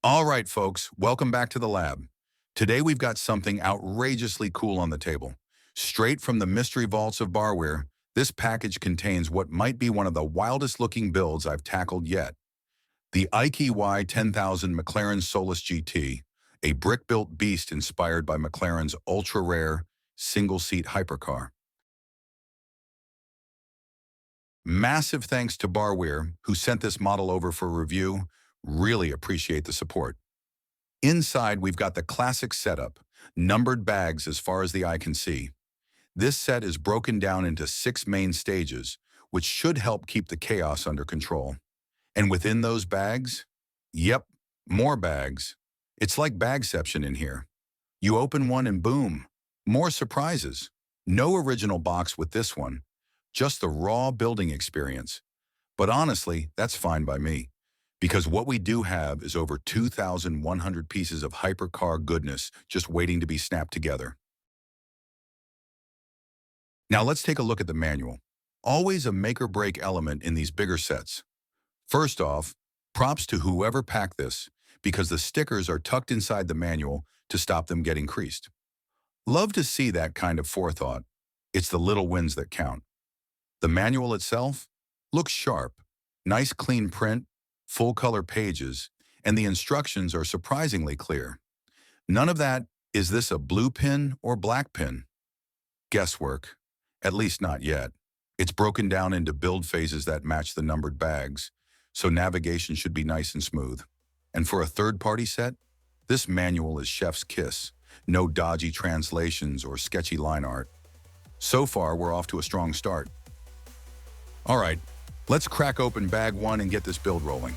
All right, folks, welcome back to the lab. Today we've got something outrageously cool on the table. Straight from the mystery vaults of Barweer, this package contains what might be one of the wildest looking builds I've tackled yet. The EiKee Y10000 McLaren Solus GT, a brick-built beast inspired by McLaren's ultra-rare single-seat hypercar. Massive thanks to Barweer, who sent this model over for review. Really appreciate the support. Inside, we've got the classic setup, numbered bags as far as the eye can see. This set is broken down into 6 main stages, which should help keep the chaos under control. And within those bags, yep, more bags. It's like bagception in here. You open one and boom, more surprises. No original box with this one, just the raw building experience. But honestly, that's fine by me, because what we do have is over 2,100 pieces of hypercar goodness just waiting to be snapped together. Now let's take a look at the manual. Always a make-or-break element in these bigger sets. First off, props to whoever packed this, because the stickers are tucked inside the manual to stop them getting creased. Love to see that kind of forethought. It's the little wins that count. The manual itself looks sharp, nice clean print, full-color pages, and the instructions are surprisingly clear. None of that, is this a blue pin or black pin? Guesswork. At least not yet. It's broken down into build phases that match the numbered bags, so navigation should be nice and smooth. And for a third-party set, this manual is chef's kiss. No dodgy translations or sketchy line art. So far, we're off to a strong start. All right, let's crack open bag 1 and get this build rolling.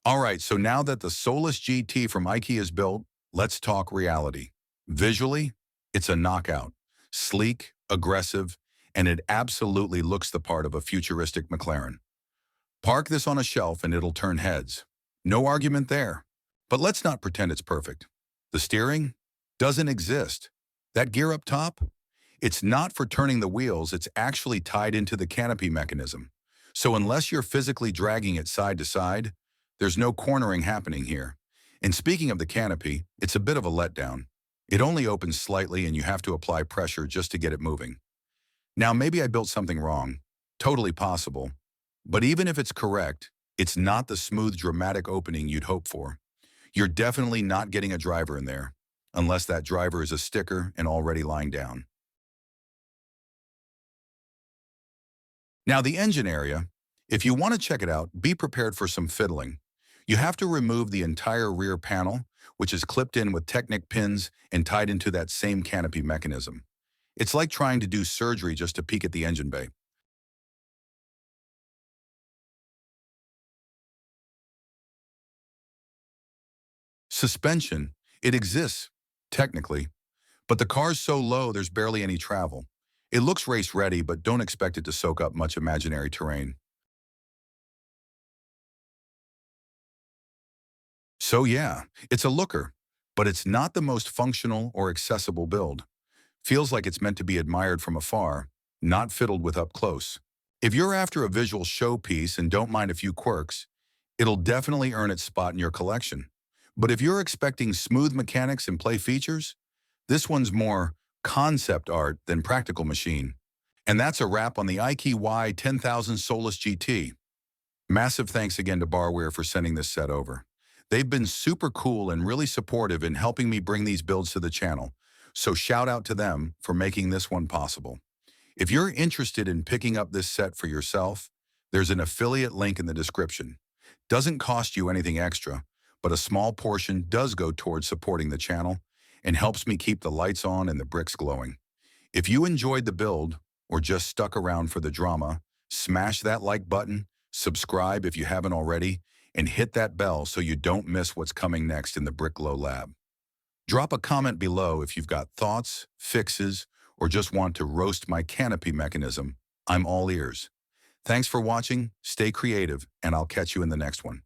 All right, so now that the Solus GT from EiKee is built, let's talk reality. Visually, it's a knockout. Sleek, aggressive, and it absolutely looks the part of a futuristic McLaren. Park this on a shelf and it'll turn heads. No argument there. But let's not pretend it's perfect. The steering doesn't exist. That gear up top? It's not for turning the wheels, it's actually tied into the canopy mechanism. So unless you're physically dragging it side to side, there's no cornering happening here. And speaking of the canopy, it's a bit of a letdown. It only opens slightly and you have to apply pressure just to get it moving. Now maybe I built something wrong. Totally possible. But even if it's correct, it's not the smooth, dramatic opening you'd hope for. You're definitely not getting a driver in there, unless that driver is a sticker and already lying down. Now the engine area, if you want to check it out, be prepared for some fiddling. You have to remove the entire rear panel, which is clipped in with Technic pins and tied into that same canopy mechanism. It's like trying to do surgery just to peek at the engine bay. Suspension, it exists, technically, but the car's so low there's barely any travel. It looks race ready, but don't expect it to soak up much imaginary terrain. So yeah, it's a looker, but it's not the most functional or accessible build. Feels like it's meant to be admired from afar, not fiddled with up close. If you're after a visual showpiece and don't mind a few quirks, it'll definitely earn its spot in your collection. But if you're expecting smooth mechanics and play features, this one's more concept art than practical machine. And that's a wrap on the EiKee Y10000 Solus GT. Massive thanks again to Barweer for sending this set over. They've been super cool and really supportive in helping me bring these builds to the channel, so shout out to them for making this one possible. If you're interested in picking up this set for yourself, there's an affiliate link in the description. Doesn't cost you anything extra, but a small portion does go towards supporting the channel and helps me keep the lights on and the bricks glowing. If you enjoyed the build or just stuck around for the drama, smash that like button, subscribe if you haven't already, and hit that bell so you don't miss what's coming next in the BrickGlow Lab. Drop a comment below if you've got thoughts, fixes, or just want to roast my canopy mechanism. I'm all ears. Thanks for watching, stay creative, and I'll catch you in the next one.